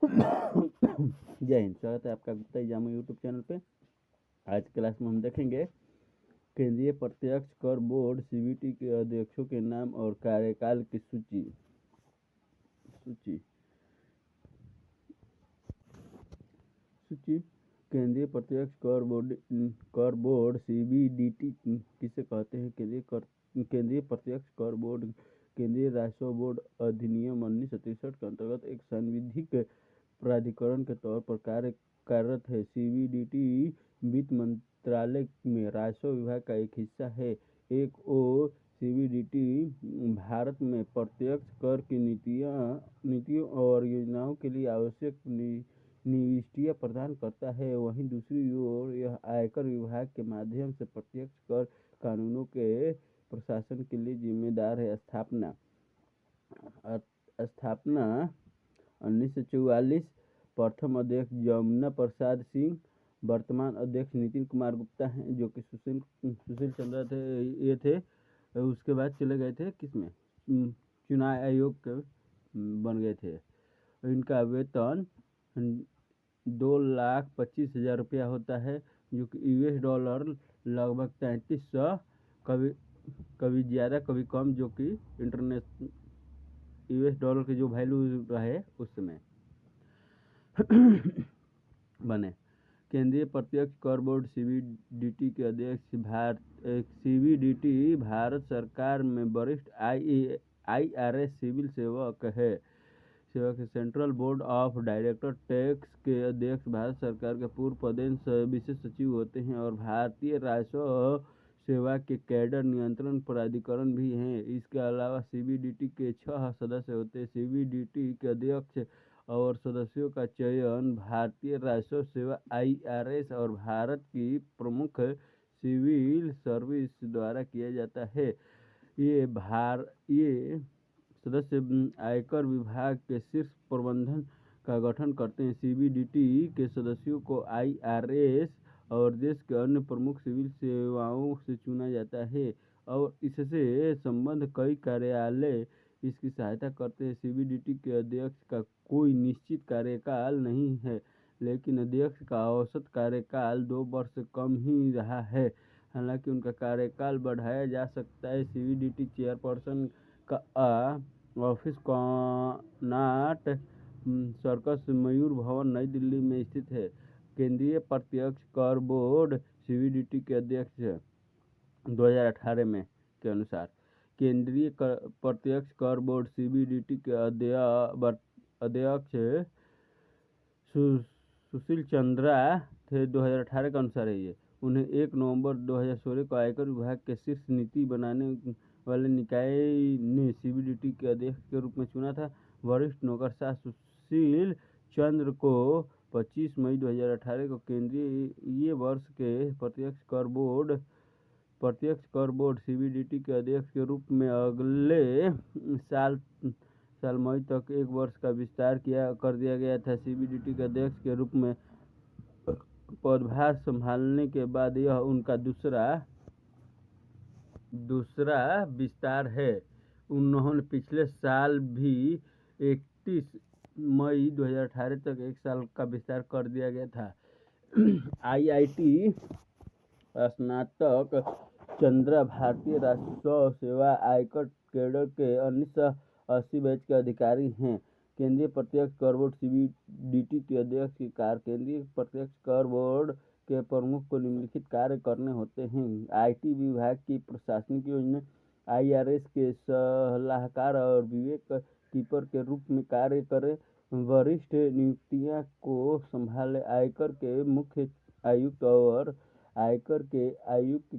जय हिंद। स्वागत है आपका गुप्ता एग्जाम यूट्यूब चैनल पे। आज क्लास में हम देखेंगे केंद्रीय प्रत्यक्ष कर बोर्ड सीबीटी के अध्यक्षों के नाम और कार्यकाल की सूची। केंद्रीय प्रत्यक्ष कर बोर्ड सीबीडीटी किसे कहते हैं? केंद्रीय प्रत्यक्ष कर बोर्ड केंद्रीय राजस्व बोर्ड अधिनियम 1963 के अंतर्गत एक सांविधिक प्राधिकरण के तौर पर कार्यरत है। सीबीडीटी वित्त मंत्रालय में राजस्व विभाग का एक हिस्सा है। सीबीडीटी भारत में प्रत्यक्ष कर की नीतियों और योजनाओं के लिए आवश्यक निविष्टियां प्रदान करता है। वहीं दूसरी ओर यह आयकर विभाग के माध्यम से प्रत्यक्ष कर कानूनों के प्रशासन के लिए जिम्मेदार है। स्थापना 1944। प्रथम अध्यक्ष जमुना प्रसाद सिंह। वर्तमान अध्यक्ष नितिन कुमार गुप्ता हैं, जो कि सुशील चंद्रा थे। उसके बाद चले गए थे किसमें, चुनाव आयोग के बन गए थे। इनका वेतन 2,25,000 रुपया होता है, जो कि US डॉलर लगभग 3300, कभी ज़्यादा कभी कम, जो कि इंटरनेशनल US डॉलर की जो वैल्यू रहे उस समय बने। केंद्रीय प्रत्यक्ष कर बोर्ड सीबीडीटी के अध्यक्ष सीबीडीटी भारत सरकार में वरिष्ठ IRS सिविल सेवक है। Central board of director tax के अध्यक्ष भारत सरकार के पूर्व पदेन विशेष सचिव होते हैं और भारतीय राजस्व सेवा के कैडर नियंत्रण प्राधिकरण भी हैं। इसके अलावा सीबीडीटी के 6 सदस्य होते हैं। सीबीडीटी के अध्यक्ष और सदस्यों का चयन भारतीय राजस्व सेवा IRS और भारत की प्रमुख सिविल सर्विस द्वारा किया जाता है। ये सदस्य आयकर विभाग के शीर्ष प्रबंधन का गठन करते हैं। सीबीडीटी के सदस्यों को IRS और देश के अन्य प्रमुख सिविल सेवाओं से चुना जाता है और इससे संबद्ध कई कार्यालय इसकी सहायता करते हैं। सीबीडीटी के अध्यक्ष का कोई निश्चित कार्यकाल नहीं है, लेकिन अध्यक्ष का औसत कार्यकाल 2 वर्ष से कम ही रहा है। हालांकि उनका कार्यकाल बढ़ाया जा सकता है। सीबीडीटी चेयरपर्सन का ऑफिस कॉनाट सर्कस, मयूर भवन, नई दिल्ली में स्थित है। केंद्रीय प्रत्यक्ष कर बोर्ड सीबीडीटी के अध्यक्ष 2018 में के अनुसार केंद्रीय प्रत्यक्ष कर बोर्ड सीबीडीटी के अध्यक्ष सुशील चंद्रा थे। 2018 के अनुसार है ये। उन्हें 1 नवंबर 2016 को आयकर विभाग के शीर्ष नीति बनाने वाले निकाय ने सीबीडीटी के अध्यक्ष के रूप में चुना था। वरिष्ठ नौकरशाह सुशील चंद्र को 25 मई 2018 को केंद्रीय वर्ष के प्रत्यक्ष कर बोर्ड सीबीडीटी के अध्यक्ष के रूप में अगले साल मई तक 1 वर्ष का विस्तार कर दिया गया था। सीबीडीटी के अध्यक्ष के रूप में पदभार संभालने के बाद यह उनका दूसरा विस्तार है। उन्होंने पिछले साल भी 31 मई 2018 तक 1 साल का विस्तार कर दिया गया था। IIT स्नातक चंद्रा भारतीय राजस्व सेवा आयकर कैडर के 1980 बैच के अधिकारी हैं। केंद्रीय प्रत्यक्ष कर बोर्ड सीबीडीटी के अध्यक्ष की केंद्रीय प्रत्यक्ष कर बोर्ड के प्रमुख को निम्नलिखित कार्य करने होते हैं। IT विभाग की प्रशासनिक योजना, IRS के सलाहकार और विवेक कीपर के रूप में कार्य करें, वरिष्ठ नियुक्तियों को संभाले, आयकर के मुख्य आयुक्त और आयकर के आयुक्त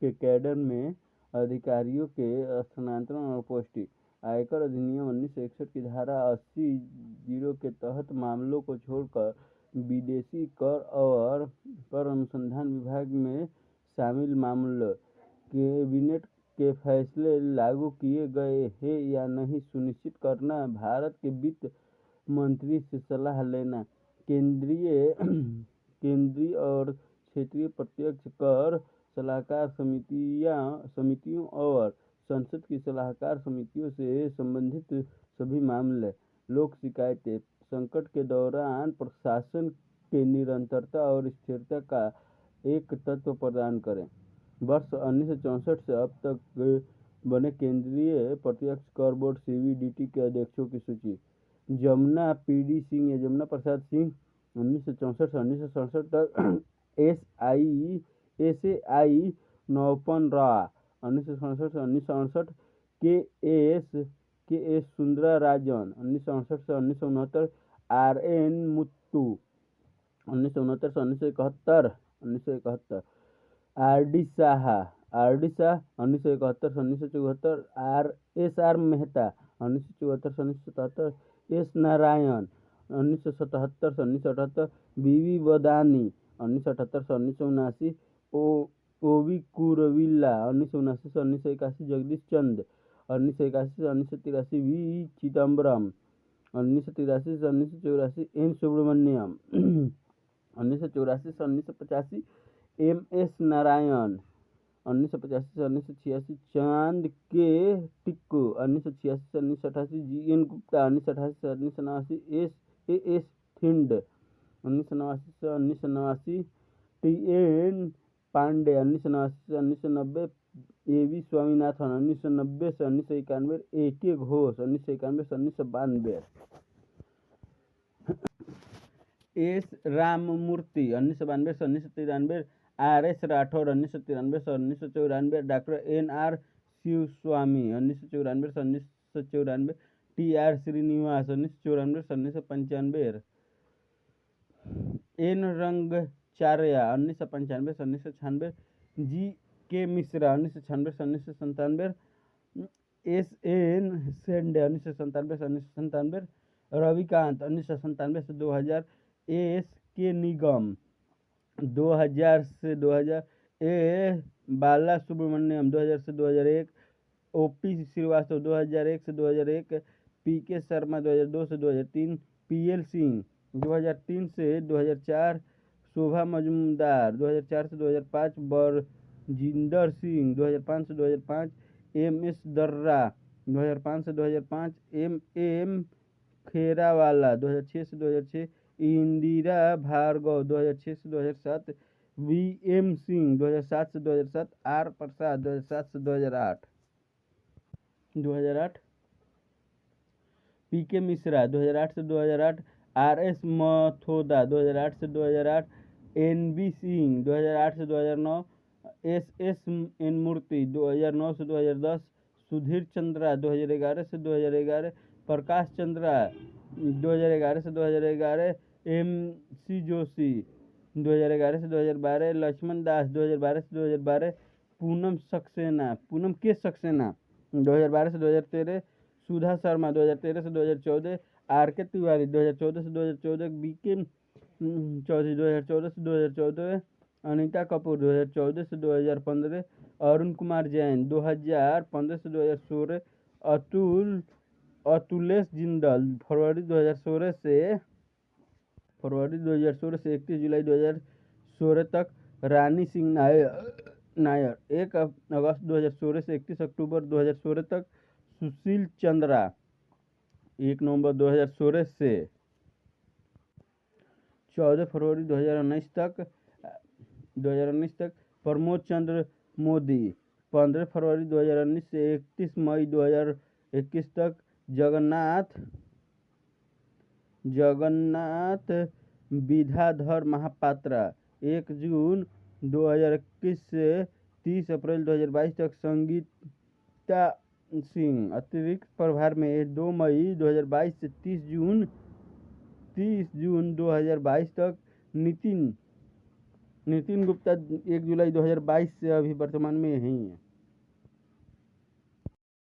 के कैडर में अधिकारियों के स्थानांतरण और पोस्टिंग। आयकर अधिनियम 1961 की धारा 80(0) के तहत मामलों को छोड़कर विदेशी कर और कर अनुसंधान विभाग में शामिल मामलों कैबिनेट के फैसले लागू किए गए हैं या नहीं सुनिश्चित करना। भारत के वित्त मंत्री से सलाह लेना। केंद्रीय और क्षेत्रीय प्रत्यक्ष कर सलाहकार समितियों और संसद की सलाहकार समितियों से संबंधित सभी मामले। लोक शिकायतें संकट के दौरान प्रशासन के निरंतरता और स्थिरता का एक तत्व प्रदान करें। वर्ष 1964 से अब तक बने केंद्रीय प्रत्यक्ष कर बोर्ड सीबीडीटी के अध्यक्षों की सूची। जमुना पीडी सिंह या जमुना प्रसाद सिंह 1964 से 1967 तक एसएआई नौपन रा 1967 से 1968 के एस सुंदराराजन 1968 से 1969 आरएन मुत्तू 1969 से 1971 आरडी शाह 1971 से 1974 आर मेहता 1974 से 1977 एस नारायण 1977 से 1978 बीवी वदानी 1978 से 1979 ओवी कुरविल्ला 1979 से 1981 जगदीश चंद 1981 से 1983 वी चिदम्बरम 1983 से 1984 एन सुब्रमण्यम 1984 से 1985 एम एस नारायण 1985 से 1986 चांद के टिक्कू 1986 से 1988 जी एन गुप्ता 1988 से 1989 एस थिंड 1989 से 1989 टी एन पांडे 1989 से 1990 एवी स्वामीनाथन 1990 से 1991 ए के घोष 1991 से 1992 एस राममूर्ति 1992 से 1993 आर एस राठौर 1993 से 1994 डॉक्टर एन आर शिवस्वामी 1994 से 1994 टी आर श्रीनिवास 1994 से 1995 एन रंगचार्या 1995 से 1996 जी के मिश्रा 1996 से 1997 एस एन सेंडे 1997 से 1997 रविकांत 1997 से 2000 एस के निगम 2000 से 2000 ए बाला सुब्रमण्यम 2000 से 2001 ओपी श्रीवास्तव 2001 से 2001 पीके शर्मा 2002 से 2003 पीएल सिंह 2003 से 2004 शोभा मजुमदार 2004 से 2005 बरजिंदर सिंह 2005 से 2005 एम एस दर्रा 2005 से 2005 एम खेरावाला 2006 से 2006 इंदिरा भार्गव 2006 से 2007 वीएम सिंह 2007 से 2007 आर प्रसाद 2007 से 2008 पीके मिश्रा 2008 से 2008 आर एस मथोदा 2008 से 2008 एनबी सिंह 2008 से 2009 एस एन मूर्ति 2009 से 2010 सुधीर चंद्रा 2011 से 2011 प्रकाश चंद्रा 2011 से 2011 एम सी जोशी 2011 से 2012 लक्ष्मण दास 2012 से 2012 पूनम के सक्सेना 2012 से 2013 सुधा शर्मा 2013 से 2014 आर के तिवारी 2014 से 2014 बीके चौधरी 2014 से 2014 अनीता कपूर 2014 से 2015 अरुण कुमार जैन 2015 से 2016 अतुलेश जिंदल फरवरी 2016 से 31 जुलाई 2016 तक रानी सिंह नायर 1 अगस्त 2016 से 31 अक्टूबर 2016 तक सुशील चंद्रा 1 नवंबर 2016 से 14 फरवरी 2019 तक प्रमोद चंद्र मोदी 15 फरवरी 2019 से 31 मई 2021 तक जगन्नाथ विद्याधर महापात्रा 1 जून 2021 से 30 अप्रैल 2022 तक संगीता सिंह अतिरिक्त प्रभार में 2 मई 2022 से 30 जून 2022 तक नितिन गुप्ता 1 जुलाई 2022 से अभी वर्तमान में यही है।